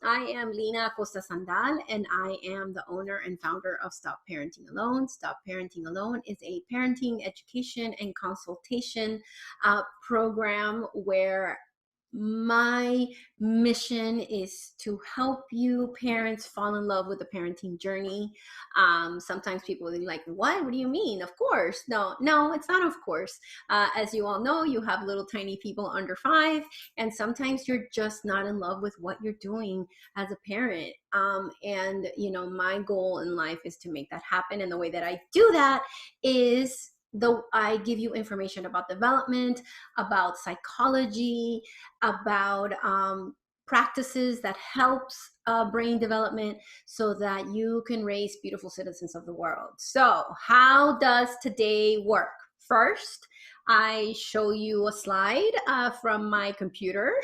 I am Lina Acosta Sandaal, and I am the owner and founder of Stop Parenting Alone. Stop Parenting Alone is a parenting education and consultation program where my mission is to help you parents fall in love with the parenting journey. Sometimes people are like, what do you mean? Of course. No, it's not of course. As you all know, you have little tiny people under 5, and sometimes you're just not in love with what you're doing as a parent. And my goal in life is to make that happen. And the way that I do that is I give you information about development, about psychology, about practices that helps brain development so that you can raise beautiful citizens of the world. So how does today work? First, I show you a slide from my computer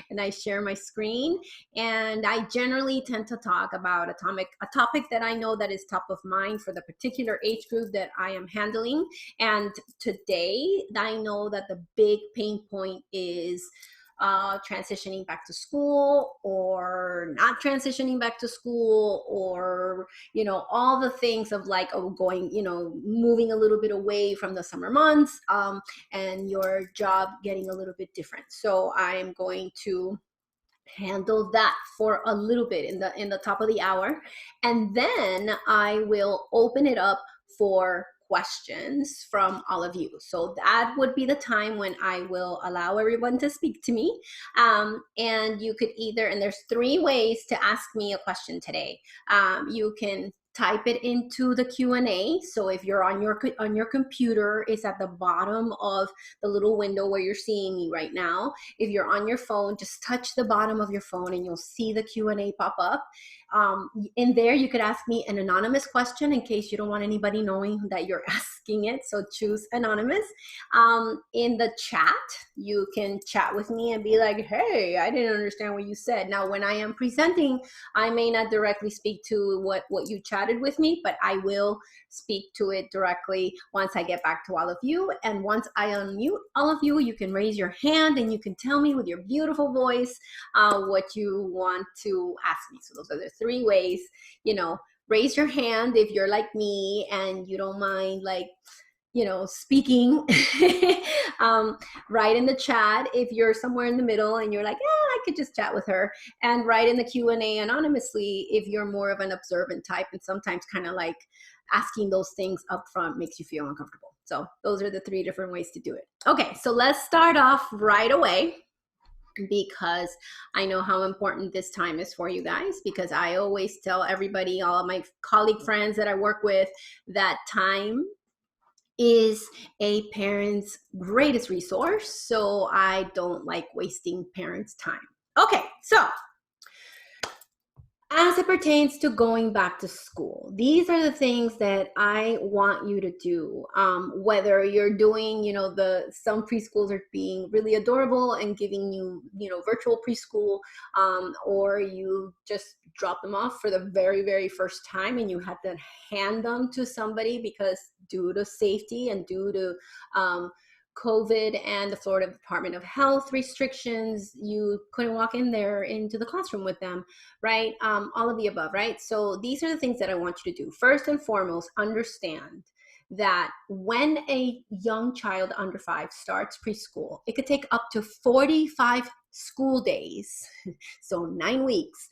and I share my screen, and I generally tend to talk about a topic that I know that is top of mind for the particular age group that I am handling. And today I know that the big pain point is transitioning back to school or not transitioning back to school, or all the things of like going moving a little bit away from the summer months, and your job getting a little bit different. So I am going to handle that for a little bit in the top of the hour, and then I will open it up for questions from all of you. So that would be the time when I will allow everyone to speak to me. And you could and there's 3 ways to ask me a question today. You can type it into the Q&A. So if you're on your computer, it's at the bottom of the little window where you're seeing me right now. If you're on your phone, just touch the bottom of your phone and you'll see the Q&A pop up. In there, you could ask me an anonymous question in case you don't want anybody knowing that you're asking it. So choose anonymous. In the chat, you can chat with me and be like, hey, I didn't understand what you said. Now, when I am presenting, I may not directly speak to what you chatted with me, but I will speak to it directly once I get back to all of you. And once I unmute all of you, you can raise your hand and you can tell me with your beautiful voice what you want to ask me. So those are the 3 ways. Raise your hand if you're like me and you don't mind speaking. Write in the chat if you're somewhere in the middle and you're like, I could just chat with her, and write in the Q&A anonymously if you're more of an observant type, and sometimes kind of like asking those things up front makes you feel uncomfortable. So those are the 3 different ways to do it. Okay, so let's start off right away, because I know how important this time is for you guys, because I always tell everybody, all of my colleague friends that I work with, that time is a parent's greatest resource. So I don't like wasting parents' time. Okay, so as it pertains to going back to school, these are the things that I want you to do. Whether you're doing, some preschools are being really adorable and giving you, virtual preschool, or you just drop them off for the very, very first time and you had to hand them to somebody because due to safety and due to COVID and the Florida Department of Health restrictions, you couldn't walk in there into the classroom with them, right? All of the above, right? So these are the things that I want you to do. First and foremost, understand that when a young child under 5 starts preschool, it could take up to 45 school days, so 9 weeks,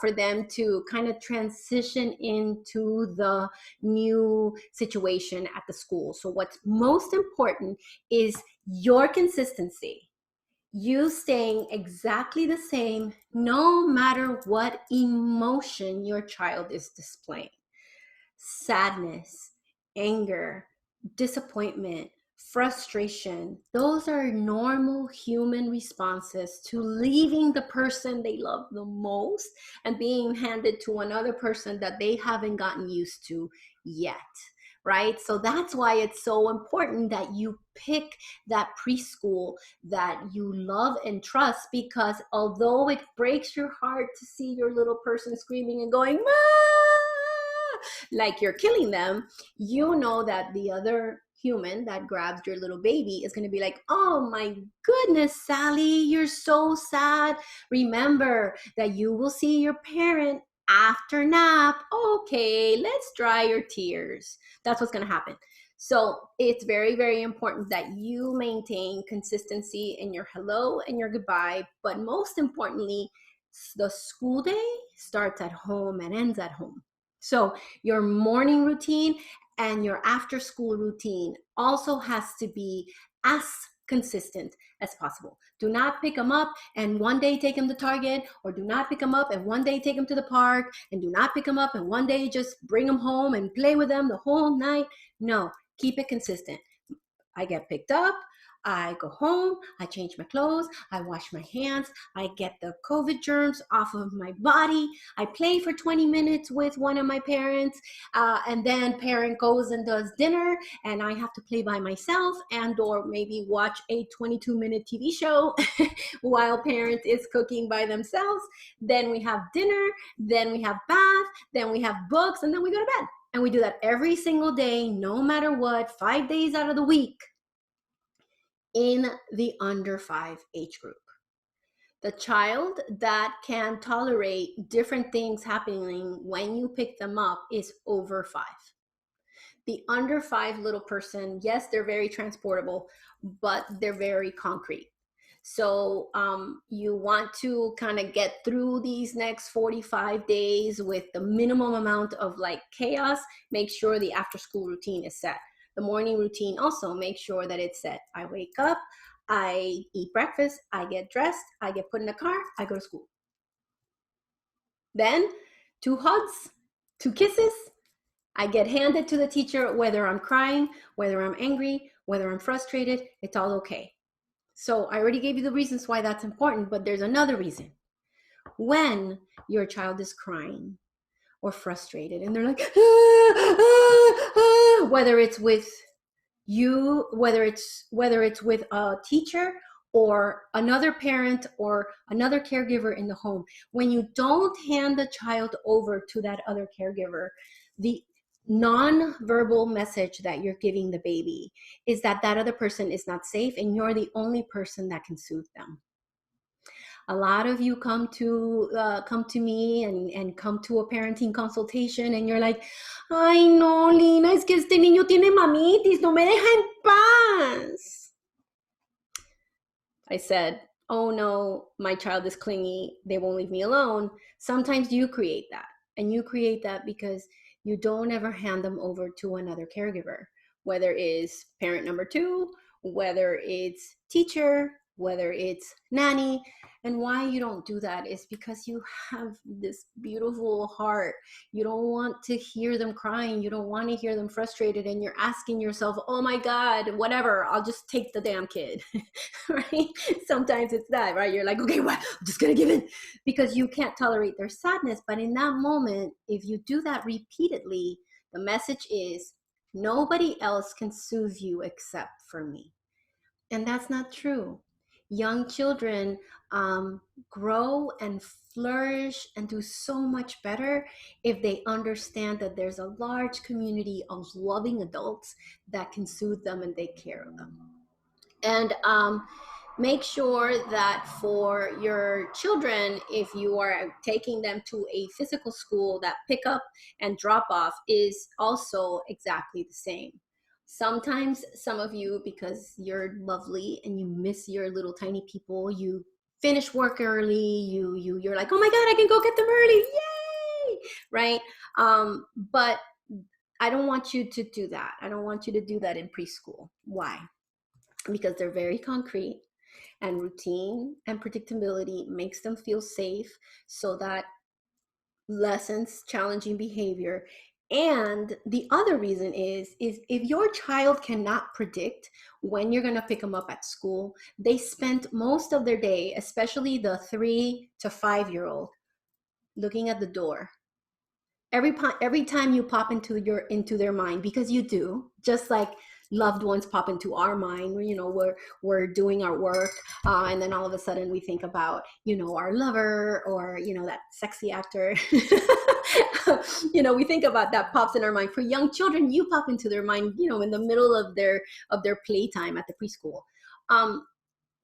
for them to kind of transition into the new situation at the school. So what's most important is your consistency. You staying exactly the same no matter what emotion your child is displaying. Sadness, anger, disappointment, frustration, those are normal human responses to leaving the person they love the most and being handed to another person that they haven't gotten used to yet, right? So that's why it's so important that you pick that preschool that you love and trust, because although it breaks your heart to see your little person screaming and going, "Mom!" like you're killing them, you know that the other human that grabs your little baby is going to be like, oh my goodness, Sally, you're so sad. Remember that you will see your parent after nap. Okay, let's dry your tears. That's what's going to happen. So it's very, very important that you maintain consistency in your hello and your goodbye. But most importantly, the school day starts at home and ends at home. So your morning routine and your after school routine also has to be as consistent as possible. Do not pick them up and one day take them to Target, or do not pick them up and one day take them to the park, and do not pick them up and one day just bring them home and play with them the whole night. No, keep it consistent. I get picked up, I go home, I change my clothes, I wash my hands, I get the COVID germs off of my body, I play for 20 minutes with one of my parents, and then parent goes and does dinner, and I have to play by myself and or maybe watch a 22-minute TV show while parent is cooking by themselves. Then we have dinner, then we have bath, then we have books, and then we go to bed. And we do that every single day, no matter what, 5 days out of the week, in the under 5 age group. The child that can tolerate different things happening when you pick them up is over 5. The under 5 little person, yes, they're very transportable, but they're very concrete. So you want to kind of get through these next 45 days with the minimum amount of like chaos. Make sure the after school routine is set. The morning routine also, make sure that it's set. I wake up, I eat breakfast, I get dressed, I get put in a car, I go to school. Then 2 hugs, 2 kisses, I get handed to the teacher, whether I'm crying, whether I'm angry, whether I'm frustrated, it's all okay. So I already gave you the reasons why that's important, but there's another reason. When your child is crying or frustrated and they're like, whether it's with you, whether it's with a teacher or another parent or another caregiver in the home, when you don't hand the child over to that other caregiver, the non-verbal message that you're giving the baby is that that other person is not safe and you're the only person that can soothe them. A lot of you come to me and come to a parenting consultation and you're like, ay no, Lina, es que este niño tiene mamitis, no me deja en paz. I said, oh no, my child is clingy, they won't leave me alone. Sometimes you create that, and you create that because you don't ever hand them over to another caregiver, whether it's parent number 2, whether it's teacher, whether it's nanny. And why you don't do that is because you have this beautiful heart. You don't want to hear them crying. You don't want to hear them frustrated. And you're asking yourself, oh my God, whatever, I'll just take the damn kid, right? Sometimes it's that, right? You're like, okay, what? I'm just going to give in because you can't tolerate their sadness. But in that moment, if you do that repeatedly, the message is nobody else can soothe you except for me. And that's not true. Young children grow and flourish and do so much better if they understand that there's a large community of loving adults that can soothe them and take care of them. And make sure that for your children, if you are taking them to a physical school, that pickup and drop off is also exactly the same. Sometimes some of you, because you're lovely and you miss your little tiny people, you finish work early, you're like, oh my God, I can go get them early, yay, right? But I don't want you to do that. I don't want you to do that in preschool. Why? Because they're very concrete, and routine and predictability makes them feel safe, so that lessens challenging behavior. And the other reason is if your child cannot predict when you're going to pick them up at school, they spent most of their day, especially the 3 to 5-year-old, looking at the door. Every time you pop into their mind, because you do, just like loved ones pop into our mind. We're doing our work, and then all of a sudden we think about, our lover, or, that sexy actor. We think about that pops in our mind. For young children, you pop into their mind, in the middle of their playtime at the preschool.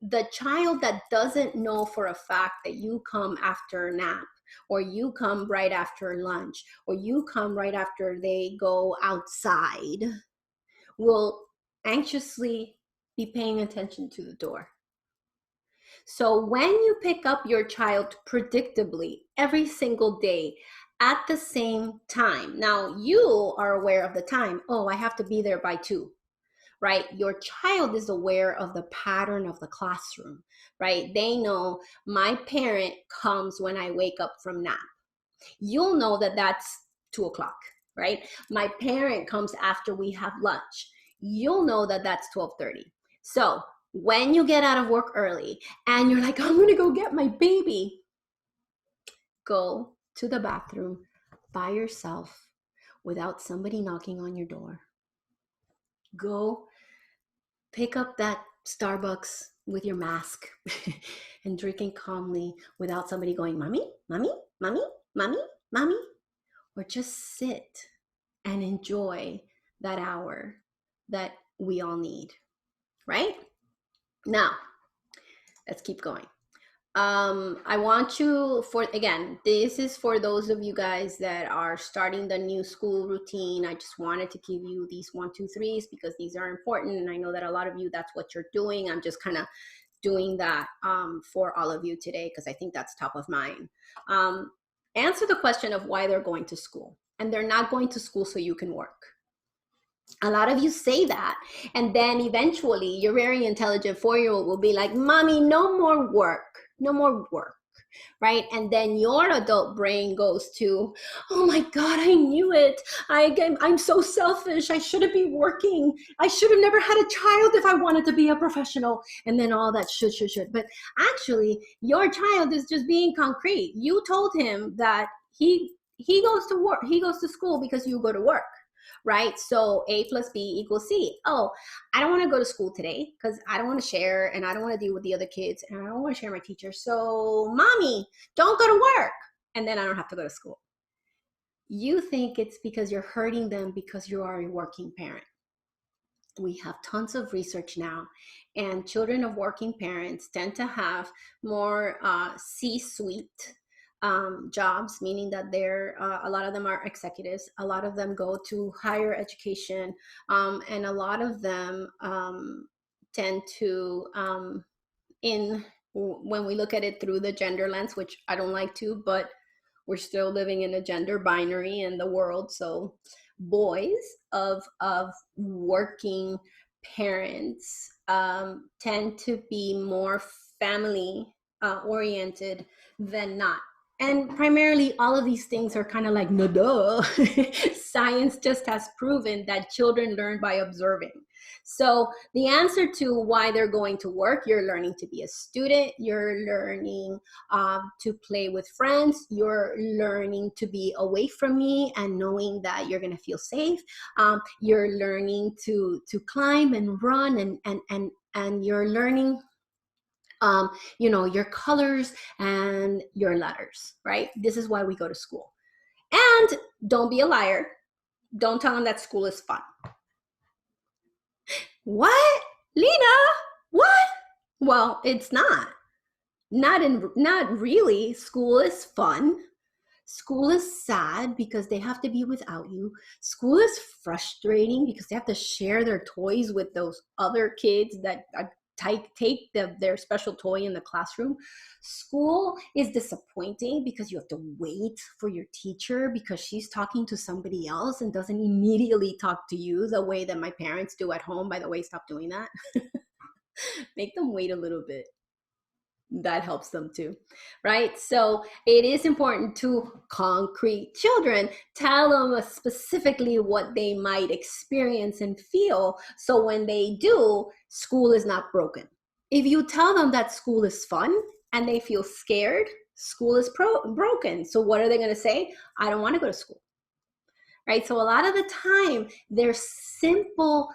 The child that doesn't know for a fact that you come after a nap, or you come right after lunch, or you come right after they go outside, will anxiously be paying attention to the door. So when you pick up your child predictably every single day at the same time, now you are aware of the time. Oh, I have to be there by 2. Right? Your child is aware of the pattern of the classroom, right? They know my parent comes when I wake up from nap. You'll know that that's 2:00, right? My parent comes after we have lunch. You'll know that that's 12:30. So when you get out of work early and you're like, I'm going to go get my baby, go to the bathroom by yourself without somebody knocking on your door. Go pick up that Starbucks with your mask and drinking calmly without somebody going, mommy, mommy, mommy, mommy, mommy, or just sit and enjoy that hour that we all need, right? Now, let's keep going. I want you again, this is for those of you guys that are starting the new school routine. I just wanted to give you these 1, 2, 3s because these are important. And I know that a lot of you, that's what you're doing. I'm just kind of doing that for all of you today because I think that's top of mind. Answer the question of why they're going to school. And they're not going to school so you can work. A lot of you say that, and then eventually your very intelligent 4-year-old will be like, mommy, no more work, right? And then your adult brain goes to, oh my God, I knew it. I'm so selfish. I shouldn't be working. I should have never had a child if I wanted to be a professional. And then all that should. But actually, your child is just being concrete. You told him that he goes to work. He goes to school because you go to work. Right? So A plus B equals C. Oh, I don't want to go to school today because I don't want to share and I don't want to deal with the other kids and I don't want to share my teacher. So mommy, don't go to work. And then I don't have to go to school. You think it's because you're hurting them because you are a working parent. We have tons of research now, and children of working parents tend to have more C-suite jobs, meaning that they're a lot of them are executives, a lot of them go to higher education, and a lot of them tend to when we look at it through the gender lens, which I don't like to, but we're still living in a gender binary in the world. So boys of working parents tend to be more family oriented than not. And primarily, all of these things are kind of like, no, duh. Science just has proven that children learn by observing. So the answer to why they're going to work, you're learning to be a student, you're learning to play with friends, you're learning to be away from me and knowing that you're going to feel safe. You're learning to climb and run and you're learning your colors and your letters, right? This is why we go to school. And don't be a liar. Don't tell them that school is fun. What? Lina? What? Well, it's not. Not really. School is fun. School is sad because they have to be without you. School is frustrating because they have to share their toys with those other kids that take their special toy in the classroom. School is disappointing because you have to wait for your teacher because she's talking to somebody else and doesn't immediately talk to you the way that my parents do at home. By the way, stop doing that. Make them wait a little bit. That helps them too, right? So it is important to concrete children, tell them specifically what they might experience and feel. So when they do, school is not broken. If you tell them that school is fun and they feel scared, school is broken. So what are they going to say? I don't want to go to school, right? So a lot of the time, they're simple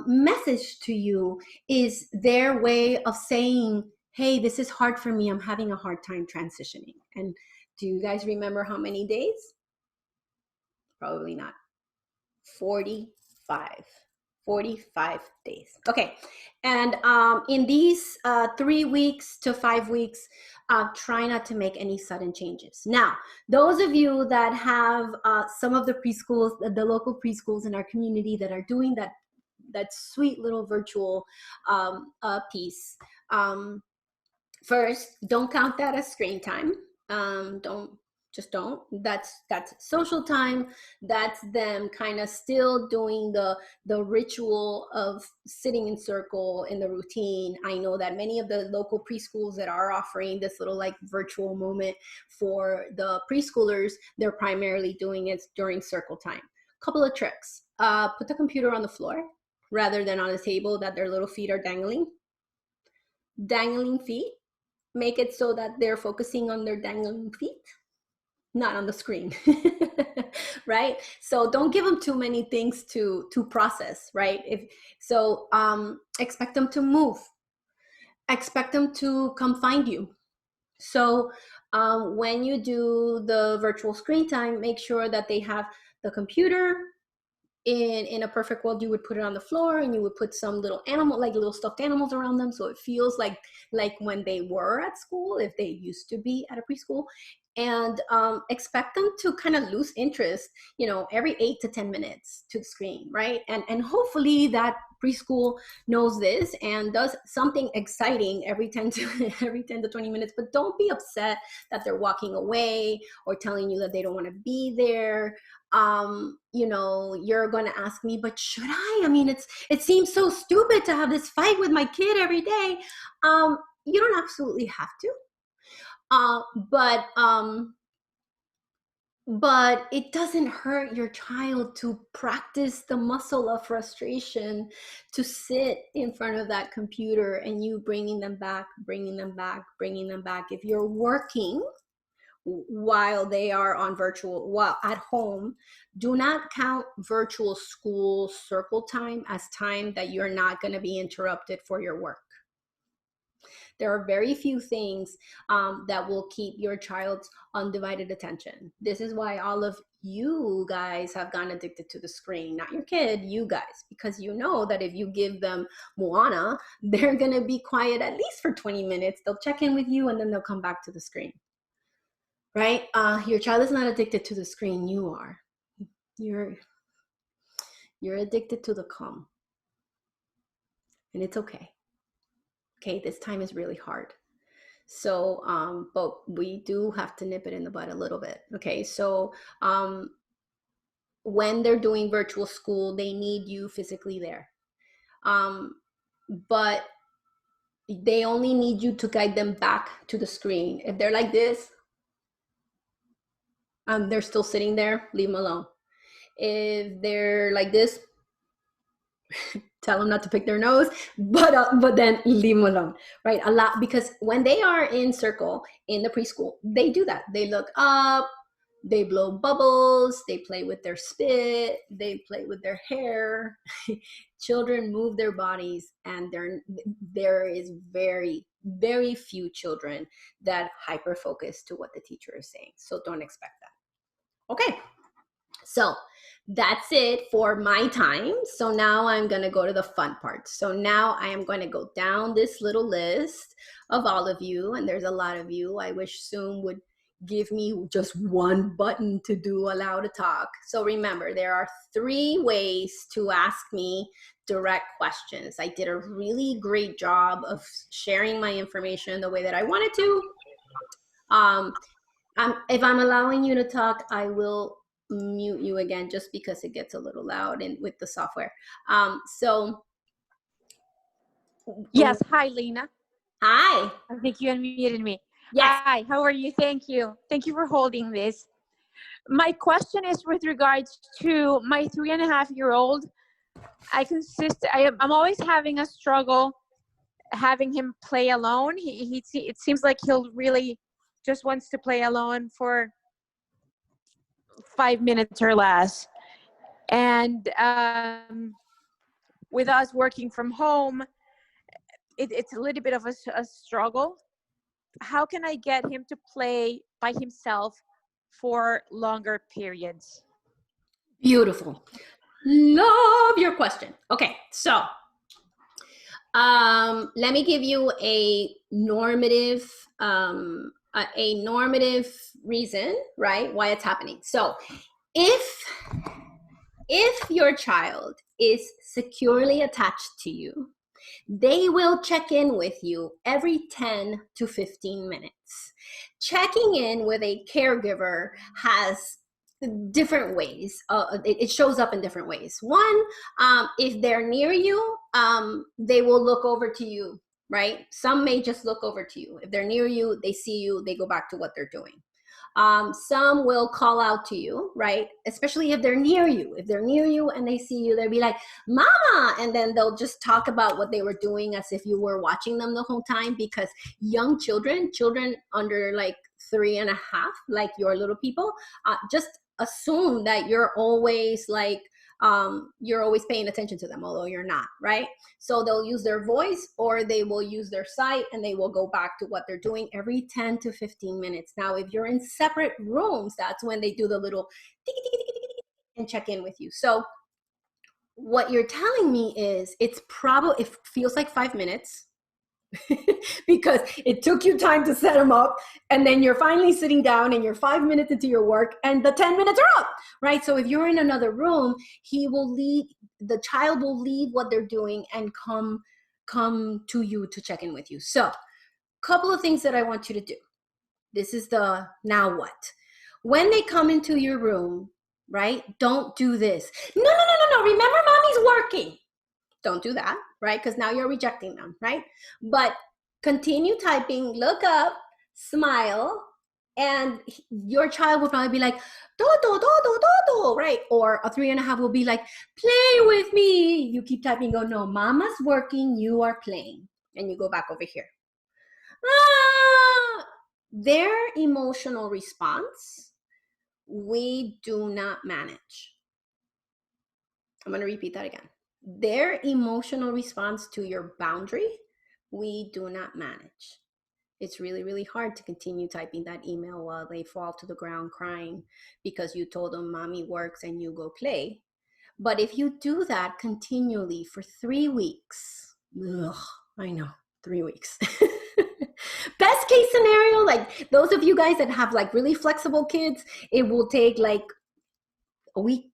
message to you is their way of saying, hey, this is hard for me. I'm having a hard time transitioning. And do you guys remember how many days? Probably not. 45. 45 days. Okay. And in these 3 weeks to 5 weeks, try not to make any sudden changes. Now, those of you that have some of the preschools, the local preschools in our community that are doing that sweet little virtual piece, first, don't count that as screen time. Don't. That's social time. That's them kind of still doing the ritual of sitting in circle in the routine. I know that many of the local preschools that are offering this little like virtual moment for the preschoolers, they're primarily doing it during circle time. Couple of tricks. Put the computer on the floor rather than on a table that their little feet are dangling. Dangling feet, make it so that they're focusing on their dangling feet, not on the screen. Right? So don't give them too many things to process, right? Expect them to move. Expect them to come find you. So when you do the virtual screen time, make sure that they have the computer. In a perfect world, you would put it on the floor and you would put some little animal, like little stuffed animals around them, so it feels like when they were at school, if they used to be at a preschool. And expect them to kind of lose interest, every 8 to 10 minutes to the screen, right? And hopefully that preschool knows this and does something exciting every 10 to 20 minutes. But don't be upset that they're walking away or telling you that they don't want to be there. You're going to ask me, but should I? I mean, it seems so stupid to have this fight with my kid every day. You don't absolutely have to. But it doesn't hurt your child to practice the muscle of frustration, to sit in front of that computer and you bringing them back. If you're working while they are on virtual, while at home, do not count virtual school circle time as time that you're not going to be interrupted for your work. There are very few things that will keep your child's undivided attention. This is why all of you guys have gotten addicted to the screen, not your kid, you guys, because you know that if you give them Moana, they're going to be quiet at least for 20 minutes. They'll check in with you and then they'll come back to the screen. Right? Your child is not addicted to the screen. You are. You're addicted to the calm. And it's okay. Okay, this time is really hard. So, but we do have to nip it in the bud a little bit. Okay, so when they're doing virtual school, they need you physically there. But they only need you to guide them back to the screen. If they're like this, they're still sitting there, leave them alone. If they're like this, tell them not to pick their nose, but then leave them alone, right? A lot, because when they are in circle in the preschool, they do that. They look up, they blow bubbles, they play with their spit, they play with their hair. Children move their bodies, and there is very, very few children that hyper focus to what the teacher is saying. So don't expect that. Okay. So that's it for my time. So now I'm going to go to the fun part. So now I am going to go down this little list of all of you. And there's a lot of you. I wish Zoom would give me just one button to do allow to talk. So remember, there are 3 ways to ask me direct questions. I did a really great job of sharing my information the way that I wanted to. If I'm allowing you to talk, I will mute you again just because it gets a little loud and with the software. Yes. Hi, Lina. Hi. I think you unmuted me. Yes. Hi, how are you? Thank you. Thank you for holding this. My question is with regards to my 3.5-year-old. I'm always having a struggle having him play alone. It seems like he'll really just wants to play alone for 5 minutes or less. And with us working from home, it's a little bit of a struggle. How can I get him to play by himself for longer periods? Beautiful. Love your question. Okay, so let me give you a normative reason, right, why it's happening. So if your child is securely attached to you, they will check in with you every 10 to 15 minutes. Checking in with a caregiver has different ways. It shows up in different ways. One, if they're near you, they will look over to you, right? Some may just look over to you. If they're near you, they see you, they go back to what they're doing. Some will call out to you, right? Especially if they're near you. If they're near you and they see you, they'll be like, "Mama," and then they'll just talk about what they were doing as if you were watching them the whole time. Because young children under like 3.5, like your little people, just assume that you're always paying attention to them, although you're not, right? So they'll use their voice or they will use their sight, and they will go back to what they're doing every 10 to 15 minutes. Now, if you're in separate rooms, that's when they do the little and check in with you. So what you're telling me is it feels like 5 minutes because it took you time to set them up, and then you're finally sitting down and you're 5 minutes into your work and the 10 minutes are up, right? So if you're in another room, the child will leave what they're doing and come to you to check in with you. So couple of things that I want you to do. This is the now what. When they come into your room, right, don't do this. No, remember, mommy's working. Don't do that, right? Because now you're rejecting them, right? But continue typing, look up, smile, and your child will probably be like, "Do, do, do, do, do, do," right? Or a 3.5 will be like, "Play with me." You keep typing, go, "No, mama's working, you are playing." And you go back over here. Their emotional response, we do not manage. I'm going to repeat that again. Their emotional response to your boundary, we do not manage. It's really, really hard to continue typing that email while they fall to the ground crying because you told them mommy works and you go play. But if you do that continually for 3 weeks, I know, 3 weeks. Best case scenario, like those of you guys that have like really flexible kids, it will take like a week,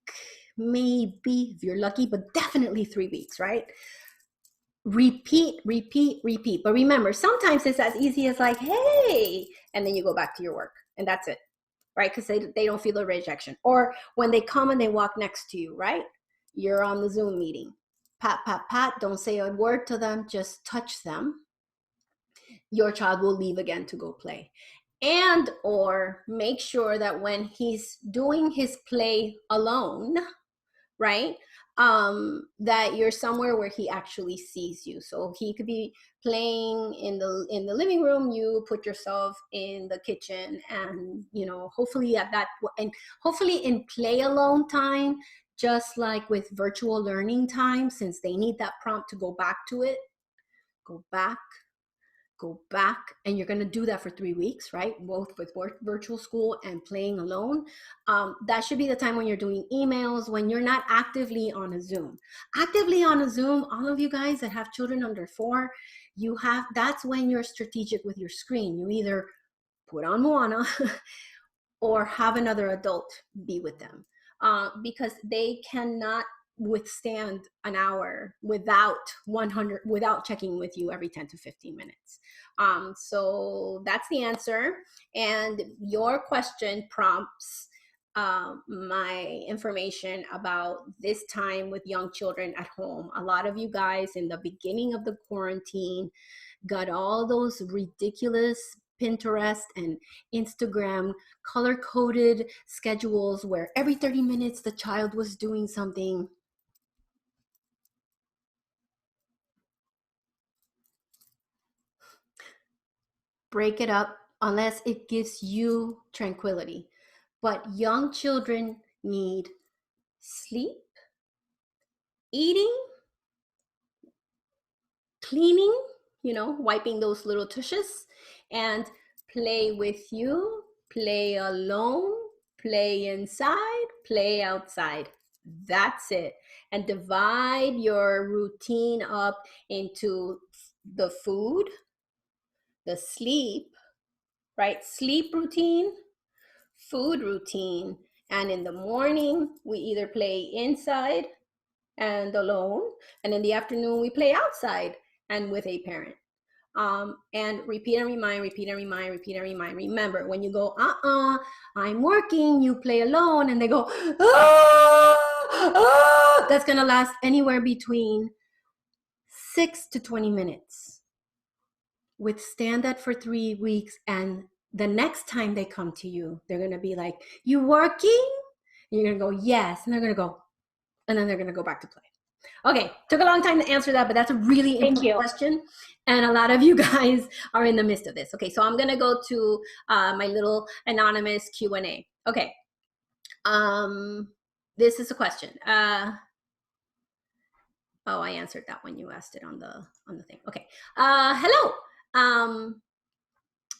maybe if you're lucky, but definitely 3 weeks, right? Repeat. But remember, sometimes it's as easy as like, "Hey," and then you go back to your work and that's it, right? Because they don't feel the rejection. Or when they come and they walk next to you, right? You're on the Zoom meeting. Pat, pat, pat. Don't say a word to them. Just touch them. Your child will leave again to go play. And or make sure that when he's doing his play alone, right, that you're somewhere where he actually sees you. So he could be playing in the living room, you put yourself in the kitchen, and hopefully in play alone time, just like with virtual learning time, since they need that prompt to go back to it, go back, and you're going to do that for 3 weeks, right? Both with virtual school and playing alone. That should be the time when you're doing emails, when you're not actively on a Zoom. Actively on a Zoom, all of you guys that have children under 4, that's when you're strategic with your screen. You either put on Moana or have another adult be with them, because they cannot withstand an hour without checking with you every 10 to 15 minutes. So that's the answer. And your question prompts my information about this time with young children at home. A lot of you guys in the beginning of the quarantine got all those ridiculous Pinterest and Instagram color-coded schedules where every 30 minutes the child was doing something. Break it up unless it gives you tranquility. But young children need sleep, eating, cleaning, wiping those little tushes, and play with you, play alone, play inside, play outside. That's it. And divide your routine up into the food, the sleep, right? Sleep routine, food routine. And in the morning, we either play inside and alone, and in the afternoon, we play outside and with a parent. And repeat and remind, repeat and remind, repeat and remind. Remember, when you go, I'm working, you play alone, and they go, that's gonna last anywhere between 6 to 20 minutes. Withstand that for 3 weeks, and the next time they come to you, they're gonna be like, you working? And you're gonna go, yes, and they're gonna go, and then they're gonna go back to play. Okay, took a long time to answer that, but that's a really important question. And a lot of you guys are in the midst of this. Okay, so I'm gonna go to my little anonymous Q&A. Okay, this is a question. Oh, I answered that when you asked it on the thing. Okay, hello.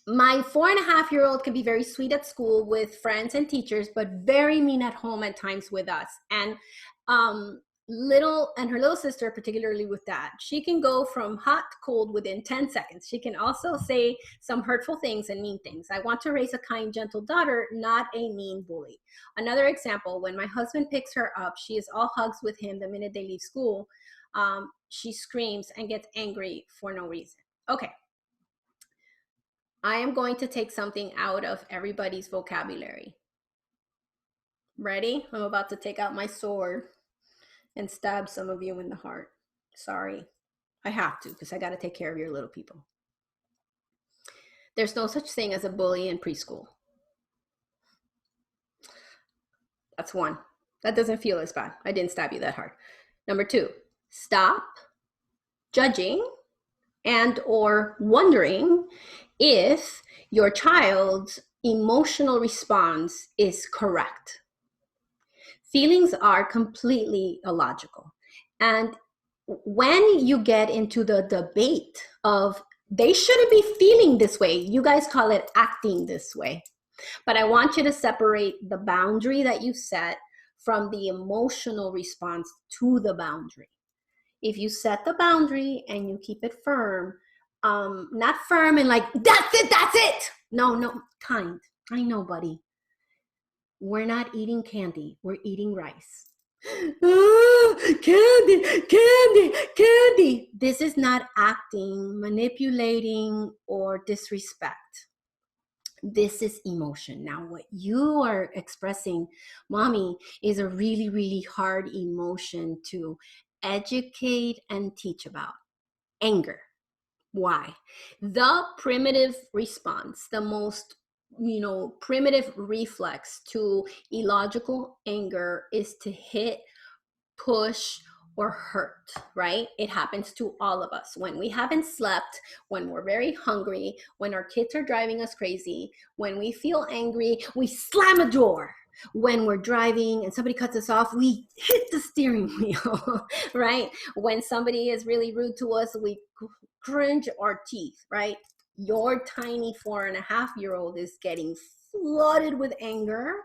My 4.5-year-old can be very sweet at school with friends and teachers, but very mean at home at times with us. And her little sister, particularly with that, she can go from hot to cold within 10 seconds. She can also say some hurtful things and mean things. I want to raise a kind, gentle daughter, not a mean bully. Another example, when my husband picks her up, she is all hugs with him the minute they leave school. She screams and gets angry for no reason. Okay. I am going to take something out of everybody's vocabulary. Ready? I'm about to take out my sword and stab some of you in the heart. Sorry. I have to, because I got to take care of your little people. There's no such thing as a bully in preschool. That's one. That doesn't feel as bad. I didn't stab you that hard. Number 2, stop judging and or wondering if your child's emotional response is correct. Feelings are completely illogical. And when you get into the debate of they shouldn't be feeling this way, you guys call it acting this way. But I want you to separate the boundary that you set from the emotional response to the boundary. If you set the boundary and you keep it firm, not firm and like, that's it. No, kind. I know, buddy. We're not eating candy. We're eating rice. Candy. This is not acting, manipulating, or disrespect. This is emotion. Now, what you are expressing, mommy, is a really, really hard emotion to educate and teach about. Anger. Why? The primitive response, the most primitive reflex to illogical anger is to hit, push, or hurt, right? It happens to all of us. When we haven't slept, when we're very hungry, when our kids are driving us crazy, when we feel angry, we slam a door. When we're driving and somebody cuts us off, we hit the steering wheel, right? When somebody is really rude to us, we cringe our teeth, right? Your tiny 4.5-year-old is getting flooded with anger,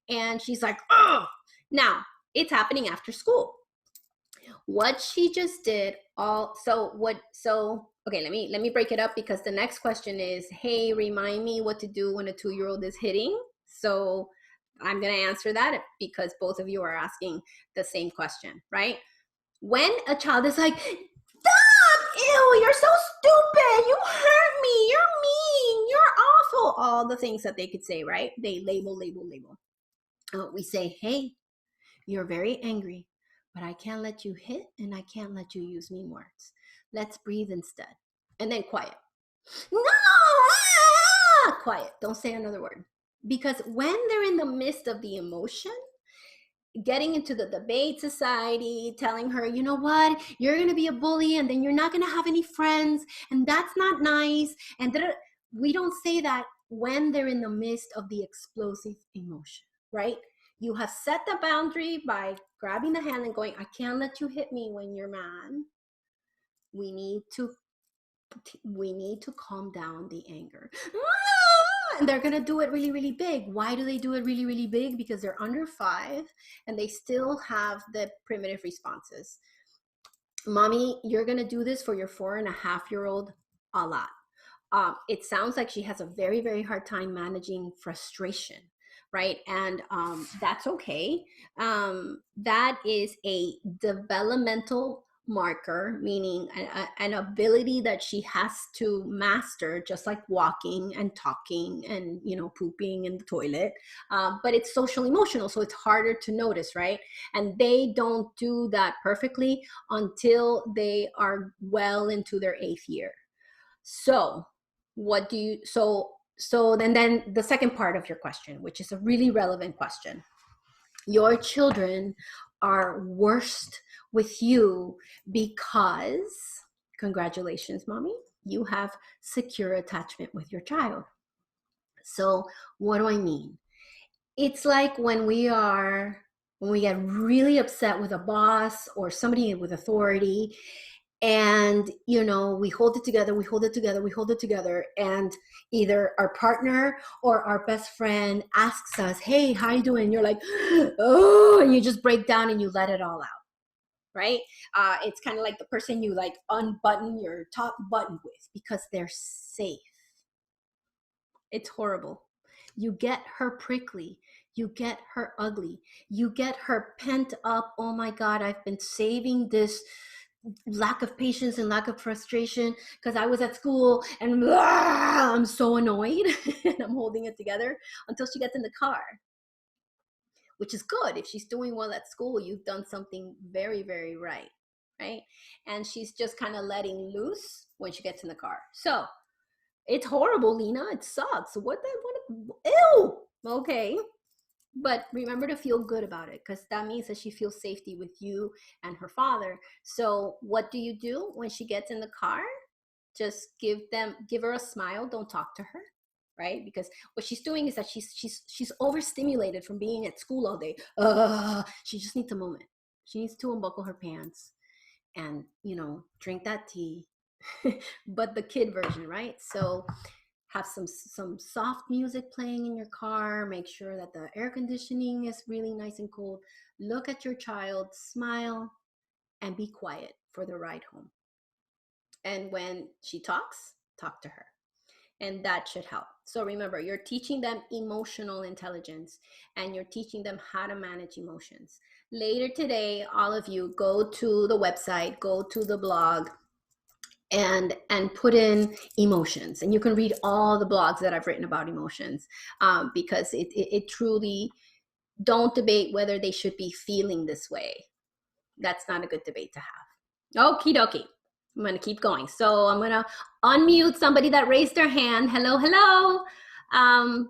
and she's like, oh! Now, it's happening after school. What she just did okay, let me break it up, because the next question is, hey, remind me what to do when a 2-year-old is hitting. So I'm going to answer that because both of you are asking the same question, right? When a child is like, stop, ew, you're so stupid, you hurt me, you're mean, you're awful, all the things that they could say, right? They label. We say, hey, you're very angry, but I can't let you hit and I can't let you use mean words. Let's breathe instead. And then quiet. No! Quiet. Don't say another word. Because when they're in the midst of the emotion, getting into the debate society, telling her, you know what, you're going to be a bully and then you're not going to have any friends and that's not nice. And we don't say that when they're in the midst of the explosive emotion, right? You have set the boundary by grabbing the hand and going, I can't let you hit me when you're mad. We need to calm down the anger. And they're going to do it really, really big. Why do they do it really, really big? Because they're under 5 and they still have the primitive responses. Mommy, you're going to do this for your 4.5-year-old a lot. It sounds like she has a very, very hard time managing frustration, right? And that's okay. That is a developmental marker, meaning an ability that she has to master, just like walking and talking and, pooping in the toilet. But it's social emotional, so it's harder to notice, right? And they don't do that perfectly until they are well into their 8th year. So then the second part of your question, which is a really relevant question. Your children are worst with you because, congratulations, mommy, you have secure attachment with your child. So what do I mean? It's like when we get really upset with a boss or somebody with authority, and we hold it together, and either our partner or our best friend asks us, hey, how you doing? You're like, oh, and you just break down and you let it all out, right? It's kind of like the person you like unbutton your top button with because they're safe. It's horrible. You get her prickly, you get her ugly, you get her pent up, oh my God, I've been saving this lack of patience and lack of frustration because I was at school and I'm so annoyed and I'm holding it together until she gets in the car, which is good. If she's doing well at school, you've done something very, very right? And she's just kind of letting loose when she gets in the car. So it's horrible, Lina. It sucks. Ew. Okay. But remember to feel good about it, because that means that she feels safety with you and her father. So what do you do when she gets in the car? Just give her a smile. Don't talk to her, right? Because what she's doing is that she's overstimulated from being at school all day. She just needs a moment. She needs to unbuckle her pants and, drink that tea, but the kid version, right? So have some soft music playing in your car. Make sure that the air conditioning is really nice and cold. Look at your child, smile, and be quiet for the ride home. And when she talks, talk to her. And that should help. So remember, you're teaching them emotional intelligence and you're teaching them how to manage emotions. Later today, all of you go to the website, go to the blog, and put in emotions, and you can read all the blogs that I've written about emotions, because it truly, don't debate whether they should be feeling this way. That's not a good debate to have. Okie dokie. I'm going to keep going. So I'm going to unmute somebody that raised their hand. Hello.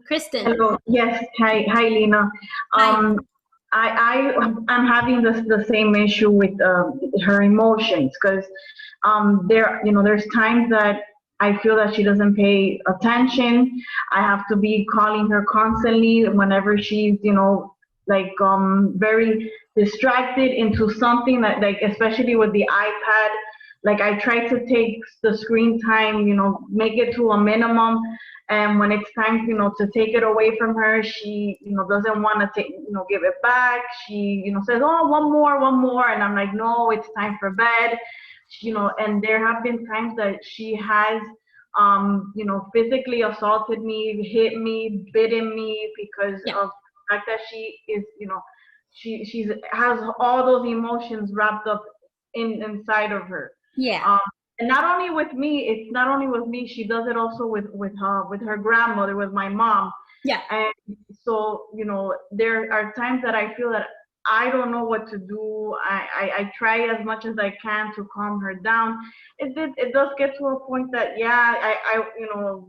Kristen. Hello. Yes. Hi, Lina. Hi. I'm having the same issue with her emotions, because there's times that I feel that she doesn't pay attention. I have to be calling her constantly whenever she's very distracted into something that, like, especially with the iPad. Like, I try to take the screen time, make it to a minimum. And when it's time, to take it away from her, she, doesn't want to give it back. She, says, oh, one more. And I'm like, no, it's time for bed. And there have been times that she has, physically assaulted me, hit me, bitten me, because of the fact that she is, she has all those emotions wrapped up inside of her. Yeah. And not only with me, it's not only with me, she does it also with her grandmother, with my mom. Yeah. And so, there are times that I feel that I don't know what to do. I try as much as I can to calm her down. It does get to a point that, I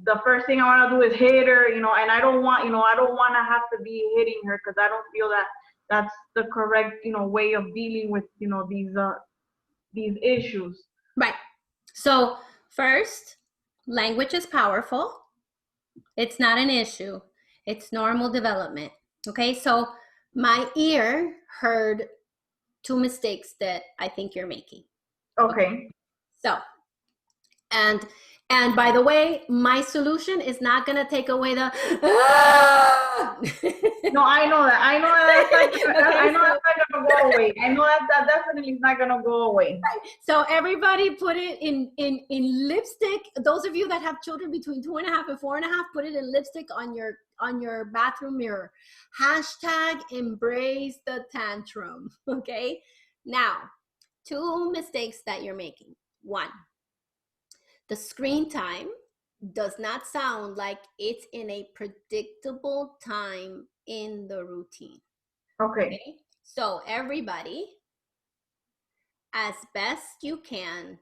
the first thing I want to do is hit her, and I don't want to have to be hitting her, because I don't feel that that's the correct, way of dealing with, these issues. Right. So first, language is powerful. It's not an issue. It's normal development. Okay, so my ear heard 2 mistakes that I think you're making. Okay. So And by the way, my solution is not going to take away the No, I know that. I know that that's not, Okay, I know that's not gonna go away. I know that definitely is not gonna go away. So everybody put it in lipstick. Those of you that have children between 2.5 and 4.5, put it in lipstick on your bathroom mirror. Hashtag embrace the tantrum. Okay. Now, 2 mistakes that you're making. 1, the screen time does not sound like it's in a predictable time in the routine. Okay. So everybody, as best you can,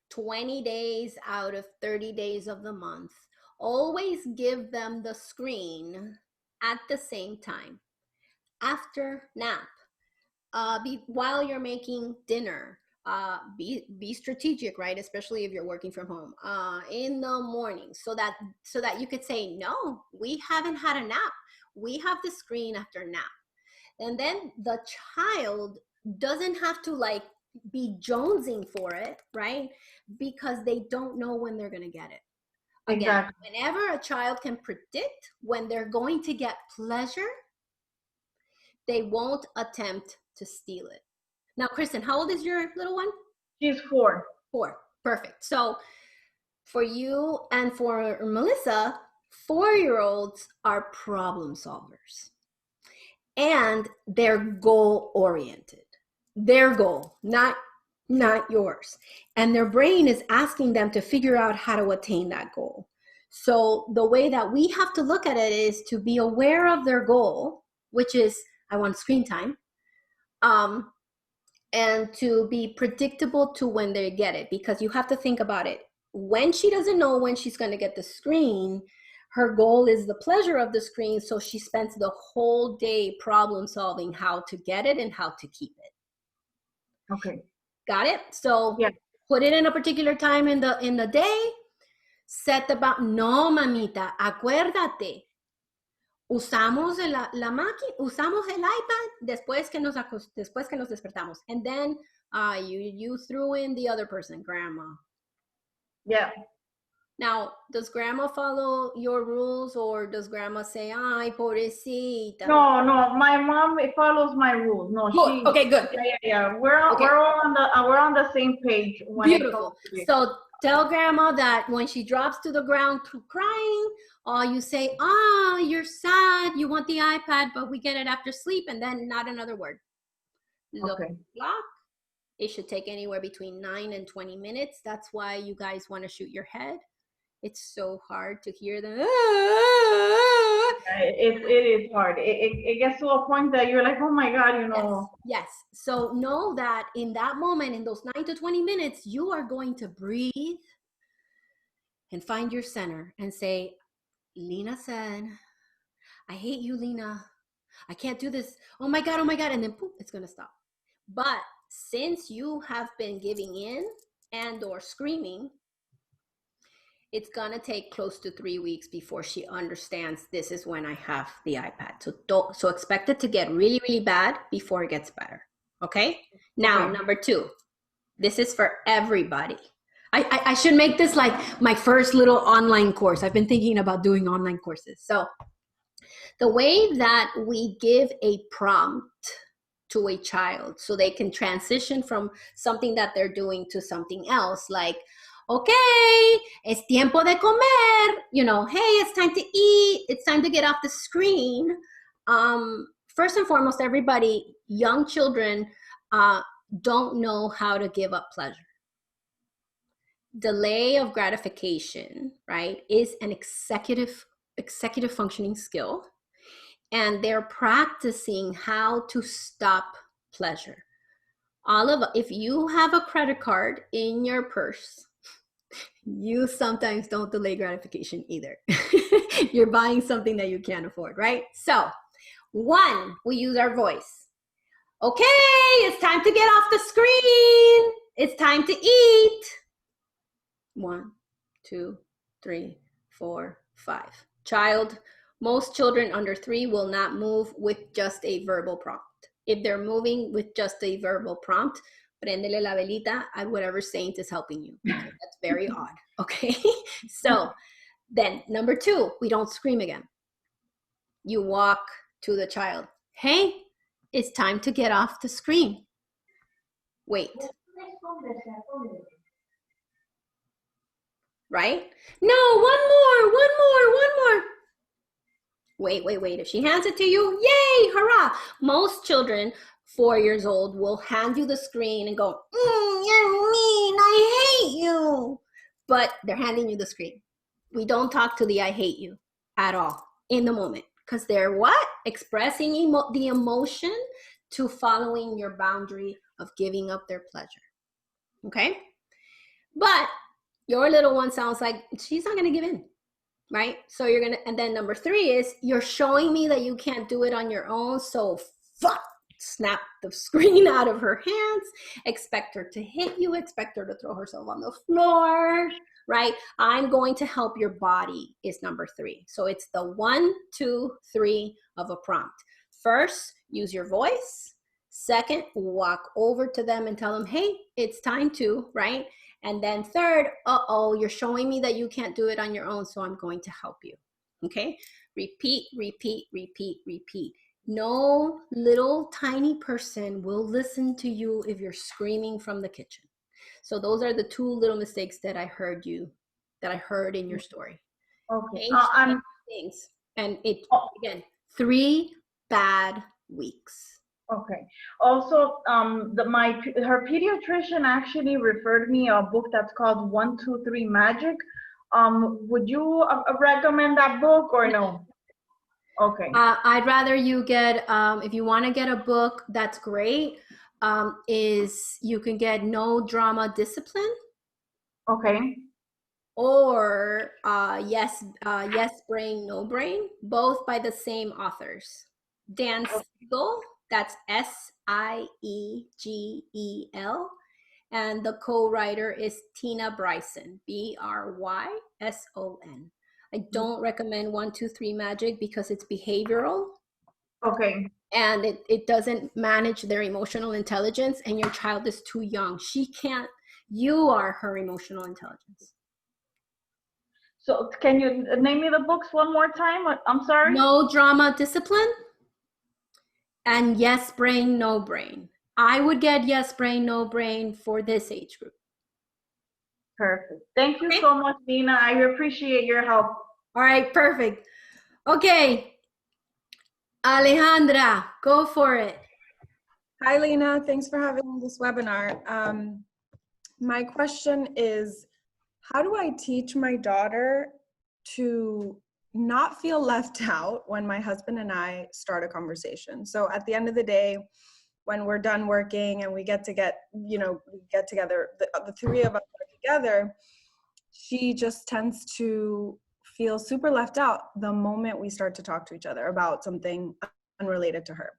20 days out of 30 days of the month, always give them the screen at the same time. After nap, while you're making dinner, be strategic, right? Especially if you're working from home, in the morning, so that you could say, no, we haven't had a nap. We have the screen after nap. And then the child doesn't have to be jonesing for it, right? Because they don't know when they're going to get it. Again, exactly. Whenever a child can predict when they're going to get pleasure, they won't attempt to steal it. Now, Kristen, how old is your little one? She's 4. 4. Perfect. So for you and for Melissa, 4-year-olds are problem solvers. And they're goal oriented. Their goal, not yours. And their brain is asking them to figure out how to attain that goal. So the way that we have to look at it is to be aware of their goal, which is, I want screen time, and to be predictable to when they get it, because you have to think about it. When she doesn't know when she's going to get the screen, her goal is the pleasure of the screen, so she spends the whole day problem solving how to get it and how to keep it. Okay. Got it? So yeah. Put it in a particular time in the day. Set the no, mamita, acuérdate. Usamos la máquina, usamos el iPad después que nos despertamos. And then you threw in the other person, grandma. Yeah. Now, does grandma follow your rules, or does grandma say, ay, pobrecita? No, my mom follows my rules. No, good. Okay, good. Yeah. We're on the same page. Beautiful. So tell grandma that when she drops to the ground crying, or you say, you're sad, you want the iPad, but we get it after sleep, and then not another word. Look at the clock. It should take anywhere between 9 and 20 minutes. That's why you guys want to shoot your head. It's so hard to hear them. It is hard. It gets to a point that you're like, oh my God, Yes. So know that in that moment, in those 9 to 20 minutes, you are going to breathe and find your center and say, Lina said, I hate you, Lina. I can't do this. Oh my God. And then poof, it's going to stop. But since you have been giving in and or screaming, it's going to take close to 3 weeks before she understands this is when I have the iPad. So expect it to get really, really bad before it gets better. Okay? Now, number 2, this is for everybody. I should make this like my first little online course. I've been thinking about doing online courses. So the way that we give a prompt to a child so they can transition from something that they're doing to something else, like, okay, es tiempo de comer, hey, it's time to eat, it's time to get off the screen. First and foremost, everybody, young children don't know how to give up pleasure. Delay of gratification, right, is an executive functioning skill, and they're practicing how to stop pleasure. If you have a credit card in your purse, you sometimes don't delay gratification either. You're buying something that you can't afford, right? So 1, we use our voice. Okay, it's time to get off the screen. It's time to eat. 1, 2, 3, 4, 5. Child, most children under 3 will not move with just a verbal prompt. If they're moving with just a verbal prompt, Prendele la velita at whatever saint is helping you, because that's very odd. Okay. So then number 2, we don't scream again. You walk to the child. Hey, it's time to get off the screen. Wait. Right? No, one more. Wait. If she hands it to you, yay, hurrah. Most children 4 years old will hand you the screen and go, you're mean, I hate you. But they're handing you the screen. We don't talk to the I hate you at all in the moment, because they're what? Expressing the emotion to following your boundary of giving up their pleasure. Okay? But your little one sounds like she's not going to give in, right? So you're going to, and then number 3 is you're showing me that you can't do it on your own. So snap the screen out of her hands, expect her to hit you, expect her to throw herself on the floor, right? I'm going to help your body is number 3. So it's the 1, 2, 3 of a prompt. First, use your voice. Second, walk over to them and tell them, hey, it's time to, right? And then third, you're showing me that you can't do it on your own, so I'm going to help you. Okay? Repeat. No little tiny person will listen to you if you're screaming from the kitchen. So those are the 2 little mistakes that I heard in your story. Okay. Things. And again, 3 bad weeks. Okay. Also, her pediatrician actually referred me a book that's called 1, 2, 3 Magic. Would you recommend that book or no? Okay. I'd rather you get, if you want to get a book, that's great. Is you can get No Drama Discipline. Okay. Or Yes Brain, No Brain, both by the same authors. Dan Siegel, that's Siegel, and the co-writer is Tina Bryson, Bryson. I don't recommend 1, 2, 3 Magic because it's behavioral. Okay. And it doesn't manage their emotional intelligence, and your child is too young. You are her emotional intelligence. So can you name me the books one more time? I'm sorry. No Drama Discipline and Yes Brain, No Brain. I would get Yes Brain, No Brain for this age group. Perfect. Thank you so much, Lina. I appreciate your help. All right, perfect. Okay, Alejandra, go for it. Hi, Lina. Thanks for having this webinar. My question is, how do I teach my daughter to not feel left out when my husband and I start a conversation? So at the end of the day, when we're done working and we get together, the 3 of us are together, she just tends to feel super left out the moment we start to talk to each other about something unrelated to her.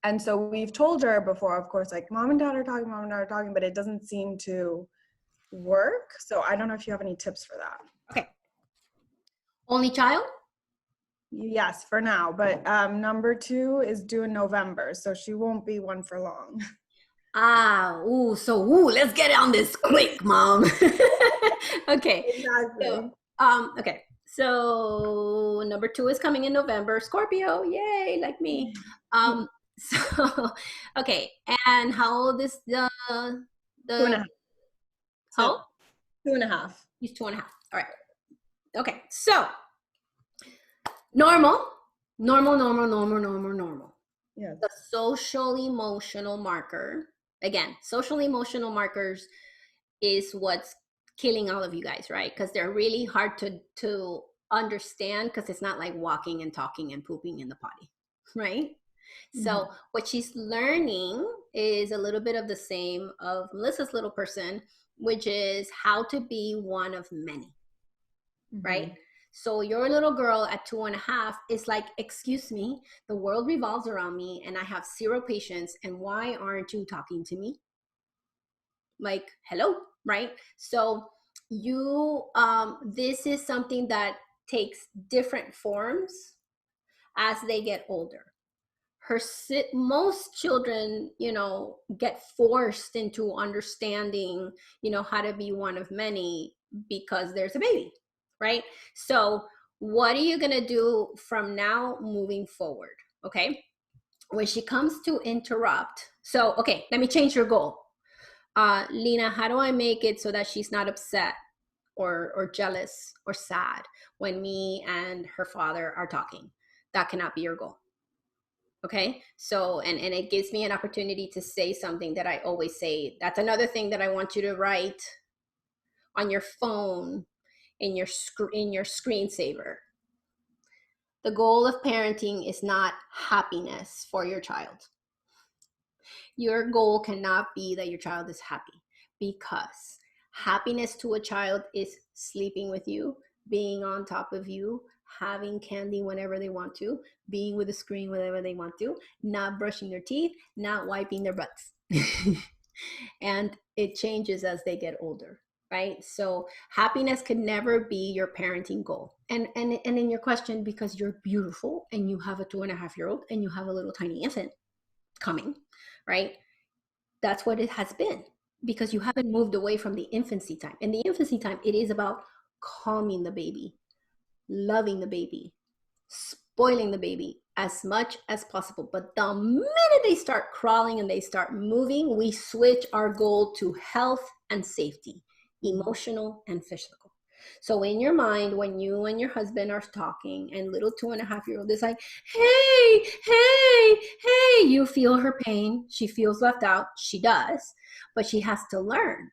And so we've told her before, of course, like mom and dad are talking, but it doesn't seem to work. So I don't know if you have any tips for that. Okay. Only child? Yes, for now. But number 2 is due in November, so she won't be one for long. Let's get on this quick, mom. Okay. Exactly. Okay. So number 2 is coming in November. Scorpio, yay, like me. So okay. And how old is the 2.5. How? 2.5. He's 2.5. All right. Okay. So normal. Yes. The social emotional marker. Again, social emotional markers is what's killing all of you guys, right? Because they're really hard to understand, because it's not like walking and talking and pooping in the potty, right? So what she's learning is a little bit of the same of Melissa's little person, which is how to be one of many, right? So your little girl at 2.5 is like, excuse me, the world revolves around me and I have 0 patience, and why aren't you talking to me? Like, hello, right? So this is something that takes different forms as they get older. most children, get forced into understanding, how to be one of many because there's a baby, right? So what are you going to do from now moving forward? Okay. When she comes to interrupt, so, okay, let me change your goal. Lina, how do I make it so that she's not upset or jealous or sad when me and her father are talking? That cannot be your goal. Okay, so and it gives me an opportunity to say something that I always say. That's another thing that I want you to write on your phone, in your screensaver. The goal of parenting is not happiness for your child. Your goal cannot be that your child is happy, because happiness to a child is sleeping with you, being on top of you, having candy whenever they want to, being with the screen whenever they want to, not brushing their teeth, not wiping their butts. And it changes as they get older, right? So happiness could never be your parenting goal. And in your question, because you're beautiful and you have a 2.5-year-old and you have a little tiny infant coming, right? That's what it has been, because you haven't moved away from the infancy time. In the infancy time, it is about calming the baby, loving the baby, spoiling the baby as much as possible. But the minute they start crawling and they start moving, we switch our goal to health and safety, emotional and physical. So in your mind, when you and your husband are talking and little 2.5-year-old is like, hey, hey, hey, you feel her pain. She feels left out. She does, but she has to learn,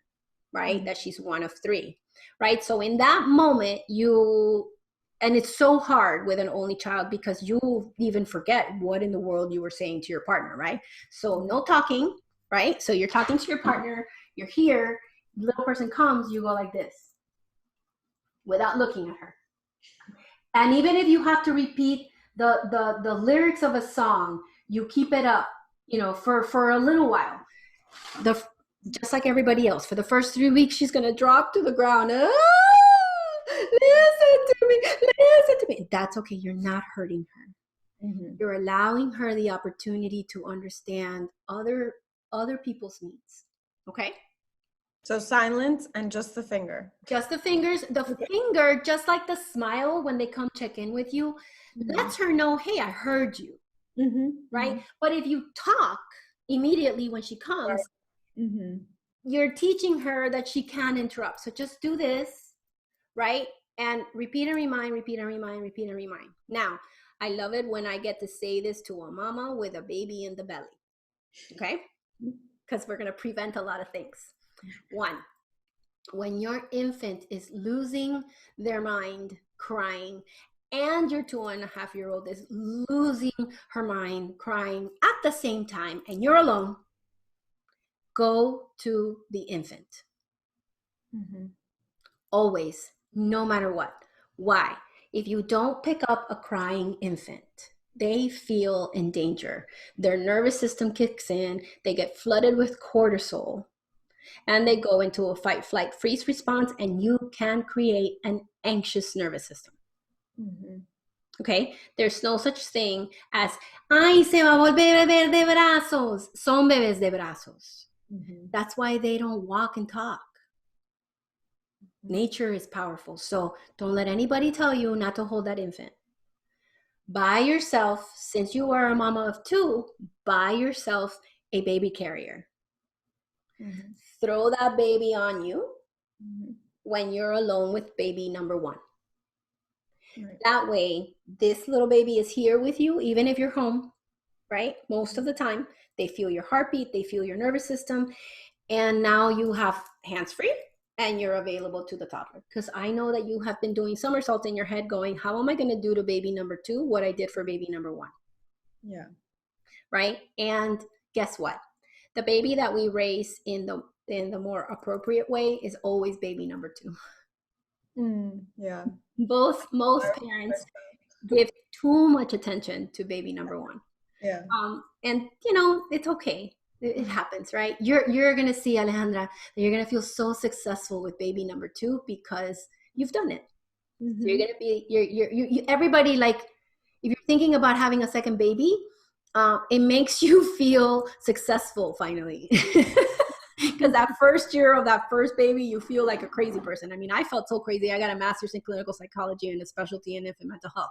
right? That she's one of 3, right? So in that moment, and it's so hard with an only child because you even forget what in the world you were saying to your partner, right? So no talking, right? So you're talking to your partner, you're here, the little person comes, you go like this without looking at her. And even if you have to repeat the lyrics of a song, you keep it up, for a little while. Just like everybody else, for the first 3 weeks, she's going to drop to the ground. Listen to me. That's okay. You're not hurting her. Mm-hmm. You're allowing her the opportunity to understand other people's needs. Okay. So silence and just the finger. Just the fingers. The finger, just like the smile when they come check in with you, lets her know, hey, I heard you. Mm-hmm. Right? Mm-hmm. But if you talk immediately when she comes, right. You're teaching her that she can interrupt. So just do this, right? And repeat and remind, repeat and remind, repeat and remind. Now, I love it when I get to say this to a mama with a baby in the belly. Okay? Because we're going to prevent a lot of things. 1, when your infant is losing their mind, crying, and your 2.5-year-old is losing her mind, crying at the same time, and you're alone, go to the infant. Mm-hmm. Always, no matter what. Why? If you don't pick up a crying infant, they feel in danger. Their nervous system kicks in, they get flooded with cortisol, and they go into a fight, flight, freeze response, and you can create an anxious nervous system. Mm-hmm. Okay? There's no such thing as, ay, se va a volver a ver de brazos. Son bebés de brazos. Mm-hmm. That's why they don't walk and talk. Mm-hmm. Nature is powerful. So don't let anybody tell you not to hold that infant. Buy yourself, since you are a mama of 2, buy yourself a baby carrier. Mm-hmm. Throw that baby on you when you're alone with baby number 1. Right. That way, this little baby is here with you, even if you're home, right? Most of the time, they feel your heartbeat, they feel your nervous system, and now you have hands-free and you're available to the toddler. Because I know that you have been doing somersaults in your head going, how am I going to do to baby number 2 what I did for baby number 1? Yeah. Right? And guess what? The baby that we raise in the more appropriate way is always baby number 2. Yeah. Most parents give too much attention to baby number 1. Yeah. And it's okay. It happens, right? You're gonna see, Alejandra, that you're gonna feel so successful with baby number 2 because you've done it. Mm-hmm. So you're gonna be everybody, like, if you're thinking about having a second baby, It makes you feel successful finally. Because that first year of that first baby, you feel like a crazy person. I mean, I felt so crazy. I got a master's in clinical psychology and a specialty in infant mental health.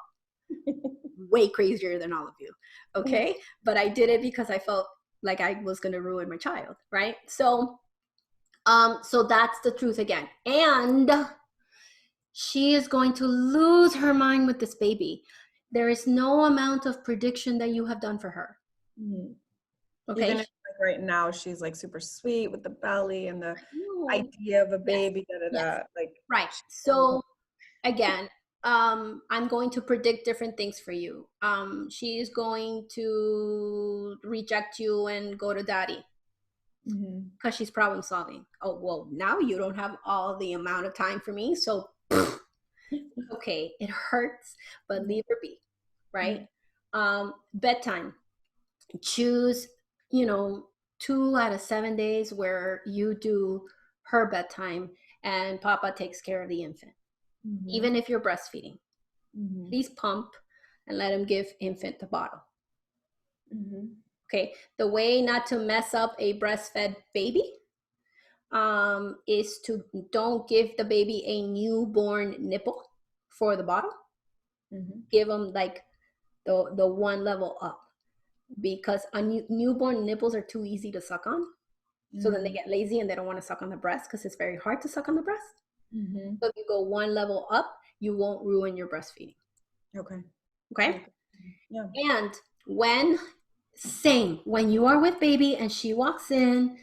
Way crazier than all of you. Okay. But I did it because I felt like I was going to ruin my child. Right. So that's the truth again. And she is going to lose her mind with this baby. There is no amount of prediction that you have done for her. Mm-hmm. Okay. Even if, like, right now she's like super sweet with the belly and the idea of a baby, Yes. like, right. So again, I'm going to predict different things for you. She is going to reject you and go to daddy because she's problem solving. Oh, well, now you don't have all the amount of time for me. So okay, it hurts, but leave her be, right? Bedtime. Choose, 2 out of 7 days where you do her bedtime and Papa takes care of the infant. Even if you're breastfeeding, please pump and let him give infant the bottle. Okay, the way not to mess up a breastfed baby is to don't give the baby a newborn nipple for the bottle. Give them like the one level up, because newborn nipples are too easy to suck on. So then they get lazy and they don't want to suck on the breast because it's very hard to suck on the breast. So if you go one level up, you won't ruin your breastfeeding. Okay. Yeah. And when you are with baby and she walks in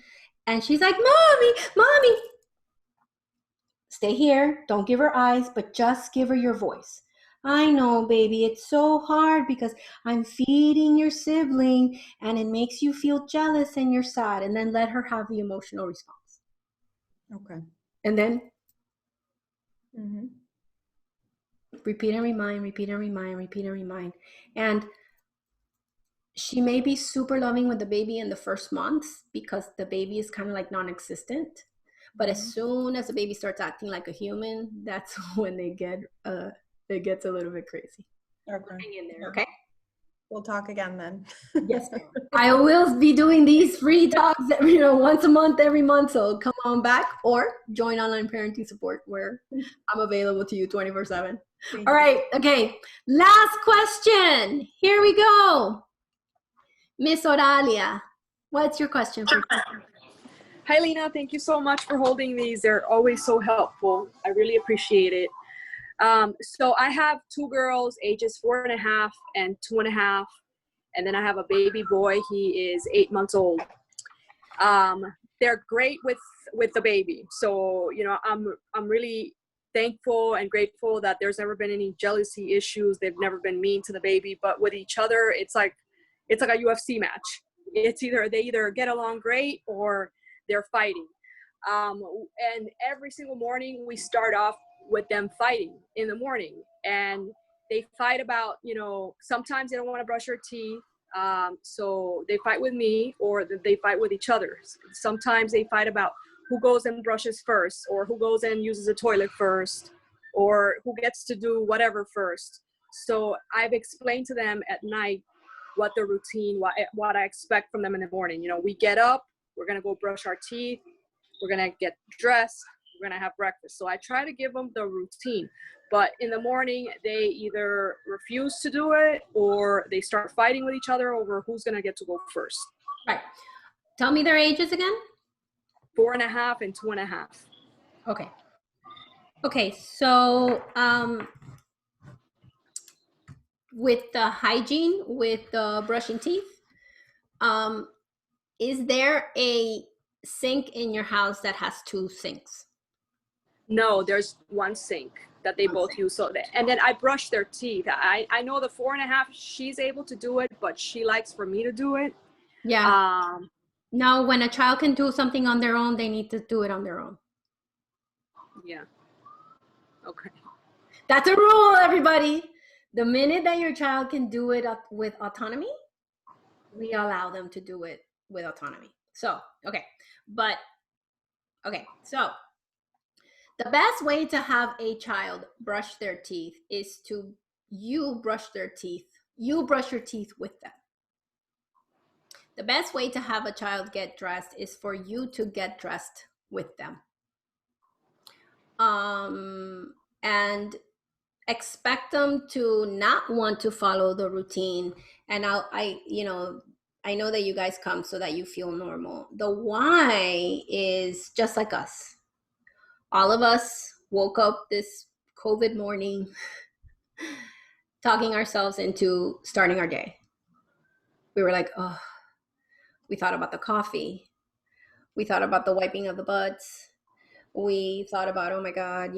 and she's like, mommy, stay here. Don't give her eyes, but just give her your voice. I know, baby, it's so hard because I'm feeding your sibling and it makes you feel jealous and you're sad. And then let her have the emotional response. Okay. And then repeat and remind, repeat and remind, repeat and remind. And she may be super loving with the baby in the first months because the baby is kind of like non-existent. But as soon as the baby starts acting like a human, that's when it gets a little bit crazy. Okay. Hang in there, okay? We'll talk again then. Yes, ma'am. I will be doing these free talks, once a month, every month. So come on back or join online parenting support where I'm available to you 24/7. All right. Okay. Last question. Here we go. Miss Oralia, what's your question for today? Hi, Lina. Thank you so much for holding these. They're always so helpful. I really appreciate it. So I have 2 girls, ages 4.5 and 2.5. And then I have a baby boy. He is 8 months old. They're great with the baby. So, I'm really thankful and grateful that there's never been any jealousy issues. They've never been mean to the baby, but with each other, it's like a UFC match. It's they either get along great or they're fighting. And every single morning we start off with them fighting in the morning, and they fight about, sometimes they don't want to brush their teeth. So they fight with me, or they fight with each other. Sometimes they fight about who goes and brushes first, or who goes and uses the toilet first, or who gets to do whatever first. So I've explained to them at night what the routine, what I expect from them in the morning. We get up, we're going to go brush our teeth, we're going to get dressed, we're going to have breakfast. So I try to give them the routine. But in the morning, they either refuse to do it or they start fighting with each other over who's going to get to go first. Right. Tell me their ages again. 4.5 and 2.5. Okay. Okay. So, with the hygiene, with the brushing teeth, is there a sink in your house that has 2 sinks? No, there's one sink that they both use. So and then I brush their teeth. I know the 4.5, she's able to do it, but she likes for me to do it. Yeah. No, when a child can do something on their own, they need to do it on their own. Yeah. Okay. That's a rule, everybody. The minute that your child can do it with autonomy, we allow them to do it with autonomy. So, okay. So the best way to have a child brush their teeth is to you brush your teeth with them. The best way to have a child get dressed is for you to get dressed with them. And expect them to not want to follow the routine. And I know that you guys come so that you feel normal. The why is just like us. All of us woke up this COVID morning talking ourselves into starting our day. We were like, oh, we thought about the coffee. We thought about the wiping of the butts. We thought about, oh my God,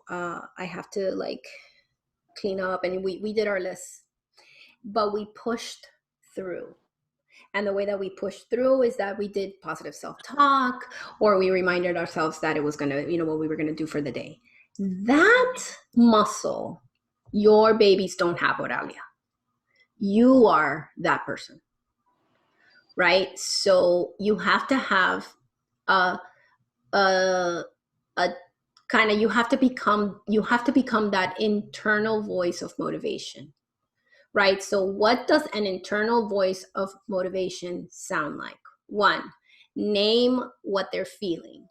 I have to like clean up, and we did our list, but we pushed through. And the way that we pushed through is that we did positive self-talk, or we reminded ourselves that it was going to, what we were going to do for the day. That muscle, your babies don't have, Oralia. You are that person, right? So you have to have a kind of, you have to become that internal voice of motivation, right? So what does an internal voice of motivation sound like? 1, name what they're feeling.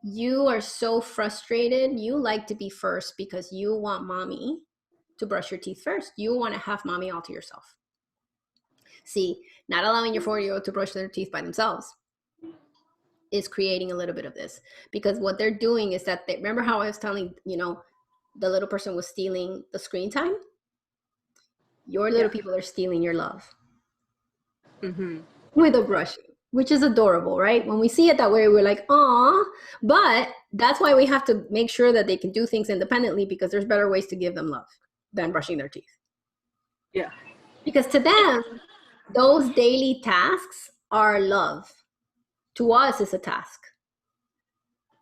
You are so frustrated. You like to be first because you want mommy to brush your teeth first. You want to have mommy all to yourself. See, not allowing your 4-year-old to brush their teeth by themselves is creating a little bit of this, because what they're doing is that remember how I was telling, the little person was stealing the screen time? Your little people are stealing your love with a brush, which is adorable, right? When we see it that way, we're like, aw, but that's why we have to make sure that they can do things independently, because there's better ways to give them love than brushing their teeth. Yeah. Because to them, those daily tasks are love. To us, it's a task.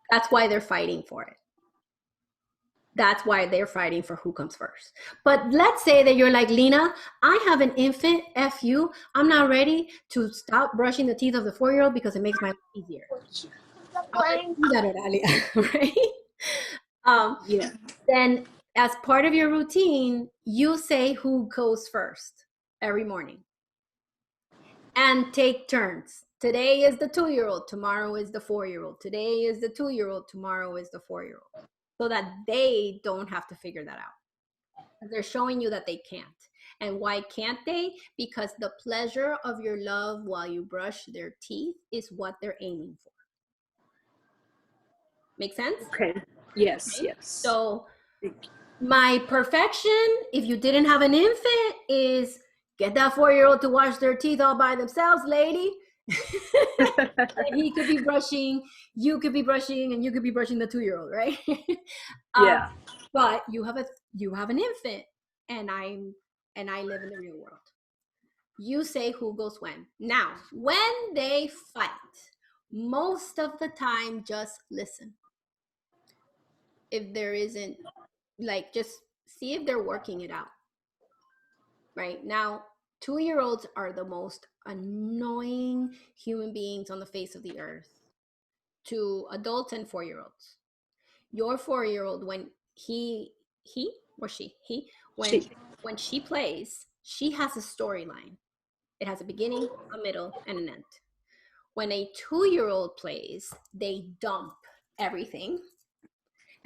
That's why they're fighting for it. That's why they're fighting for who comes first. But let's say that you're like, Lina, I have an infant, F you. I'm not ready to stop brushing the teeth of the 4-year-old because it makes my life easier. I'll do that, Oralia, right? Then as part of your routine, you say who goes first every morning. And take turns. Today is the 2-year-old, tomorrow is the 4-year-old. Today is the 2-year-old, tomorrow is the 4-year-old. So that they don't have to figure that out. They're showing you that they can't. And why can't they? Because the pleasure of your love while you brush their teeth is what they're aiming for. Make sense? Okay. Yes, okay? Yes. So my perfection, if you didn't have an infant, is get that 4-year-old to wash their teeth all by themselves, lady. And he could be brushing, you could be brushing, and you could be brushing the 2-year-old, right? Yeah. But you have an infant, and I live in the real world. You say who goes when. Now, when they fight, most of the time, just listen. If there isn't, like, just see if they're working it out. Right now, 2-year-olds are the most annoying human beings on the face of the earth to adults and 4-year-olds. Your 4-year-old, when when she plays, she has a storyline. It has a beginning, a middle, and an end. When a 2-year-old plays, they dump everything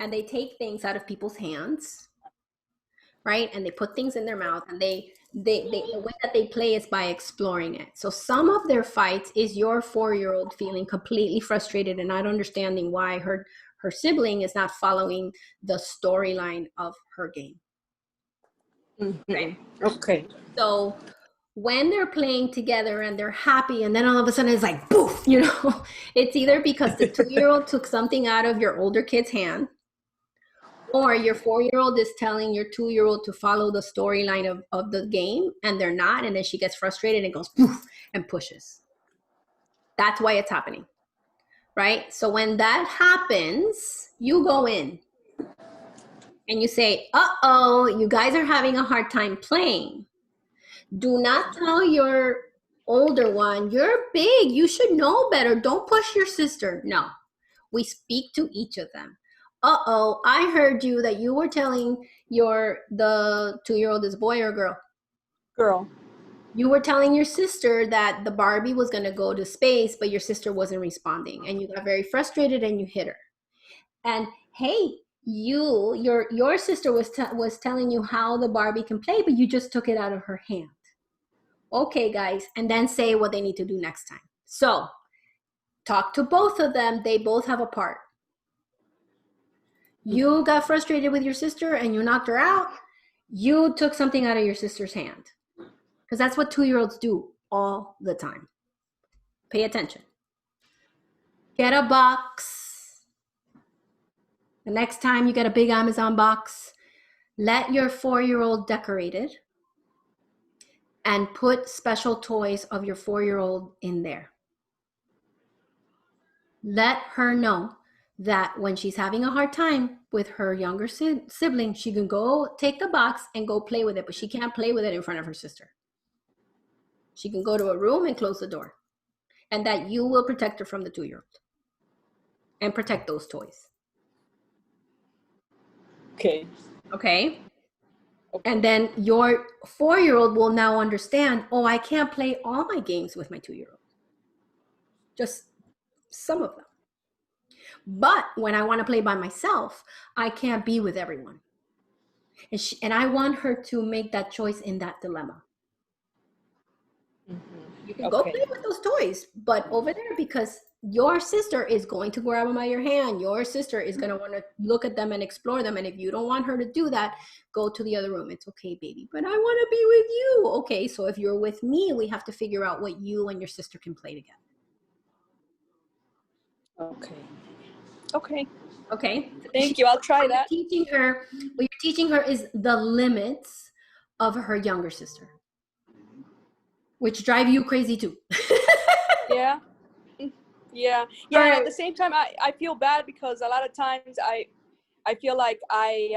and they take things out of people's hands, right? And they put things in their mouth, and the way that they play is by exploring it. So some of their fights is your 4-year-old feeling completely frustrated and not understanding why her sibling is not following the storyline of her game. Okay. So when they're playing together and they're happy, and then all of a sudden it's like, poof, it's either because the 2-year-old took something out of your older kid's hand, or your 4-year-old is telling your 2-year-old to follow the storyline of the game, and they're not, and then she gets frustrated and goes poof and pushes. That's why it's happening, right? So when that happens, you go in and you say, uh-oh, you guys are having a hard time playing. Do not tell your older one, you're big, you should know better, don't push your sister. No, we speak to each of them. Uh-oh, I heard you that you were telling the 2-year-old is boy or girl? Girl. You were telling your sister that the Barbie was going to go to space, but your sister wasn't responding, and you got very frustrated and you hit her. And hey, your sister was telling you how the Barbie can play, but you just took it out of her hand. Okay, guys, and then say what they need to do next time. So talk to both of them. They both have a part. You got frustrated with your sister and you knocked her out. You took something out of your sister's hand, because that's what 2-year-olds do all the time. Pay attention. Get a box. The next time you get a big Amazon box, let your 4-year-old decorate it and put special toys of your 4-year-old in there. Let her know that when she's having a hard time with her younger sibling, she can go take the box and go play with it, but she can't play with it in front of her sister. She can go to a room and close the door, and that you will protect her from the 2-year-old and protect those toys. Okay. Okay? And then your 4-year-old will now understand, oh, I can't play all my games with my 2-year-old. Just some of them. But when I want to play by myself, I can't be with everyone. And I want her to make that choice in that dilemma. You can go play with those toys, but over there, because your sister is going to grab them by your hand. Your sister is going to want to look at them and explore them. And if you don't want her to do that, go to the other room. It's okay, baby, but I want to be with you. Okay, so if you're with me, we have to figure out what you and your sister can play together. Okay. Thank you. I'll try that. What you're teaching her is the limits of her younger sister, which drive you crazy too. Yeah. Right. And at the same time, I feel bad because a lot of times I feel like I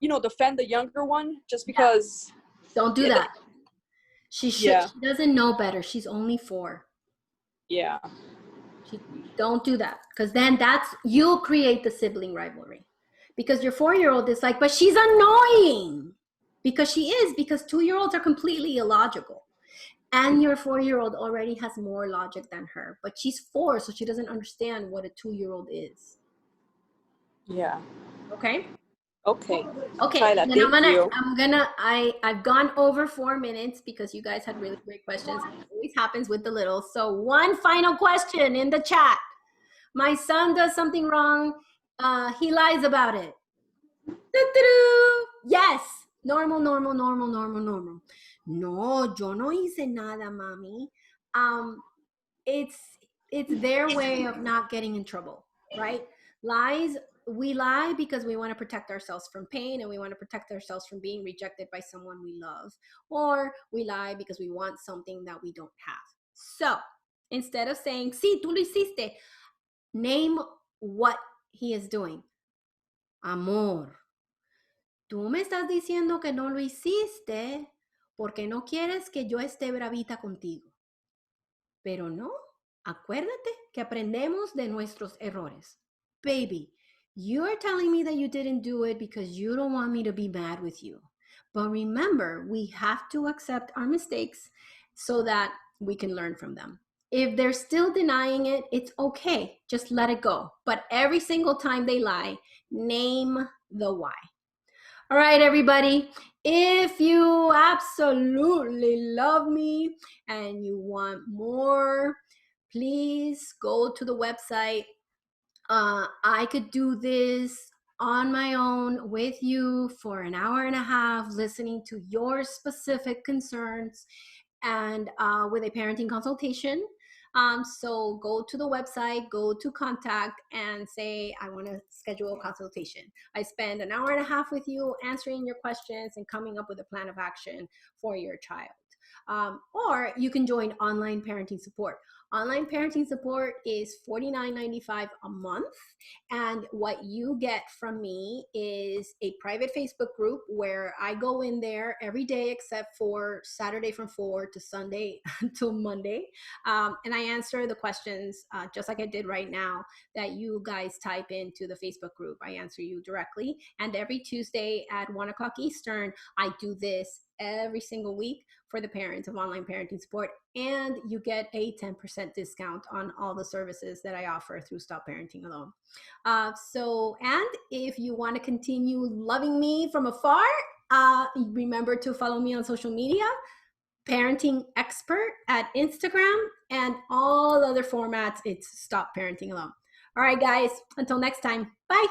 defend the younger one just because. Don't do that. She doesn't know better. She's only 4. Yeah. Don't do that, because then you'll create the sibling rivalry, because your 4-year-old is like, but she's annoying, because she is, because 2-year-olds are completely illogical. And your 4-year-old already has more logic than her, but she's 4, so she doesn't understand what a 2-year-old is. Yeah. Okay. Try that. Then I've gone over 4 minutes because you guys had really great questions. It always happens with the little. So one final question in the chat. My son does something wrong. He lies about it. Yes. Normal. No, yo no hice nada, mami. It's their way of not getting in trouble, right? We lie because we want to protect ourselves from pain, and we want to protect ourselves from being rejected by someone we love, or we lie because we want something that we don't have. So instead of saying, sí, tú lo hiciste, name what he is doing. Amor, tú me estás diciendo que no lo hiciste porque no quieres que yo esté bravita contigo. Pero no, acuérdate que aprendemos de nuestros errores. Baby, you're telling me that you didn't do it because you don't want me to be mad with you. But remember, we have to accept our mistakes so that we can learn from them. If they're still denying it, it's okay. Just let it go. But every single time they lie, name the why. All right, everybody. If you absolutely love me and you want more, please go to the website. I could do this on my own with you for an hour and a half, listening to your specific concerns and with a parenting consultation. So go to the website, go to contact, and say, I want to schedule a consultation. I spend an hour and a half with you answering your questions and coming up with a plan of action for your child. Or you can join online parenting support. Online parenting support is $49.95 a month. And what you get from me is a private Facebook group where I go in there every day except for Saturday from 4 to Sunday until Monday. And I answer the questions just like I did right now that you guys type into the Facebook group. I answer you directly. And every Tuesday at 1 o'clock Eastern, I do this every single week for the parents of online parenting support. And you get a 10% discount on all the services that I offer through Stop Parenting Alone. And if you want to continue loving me from afar, remember to follow me on social media, Parenting Expert at Instagram, and all other formats, it's Stop Parenting Alone. All right, guys, until next time, bye.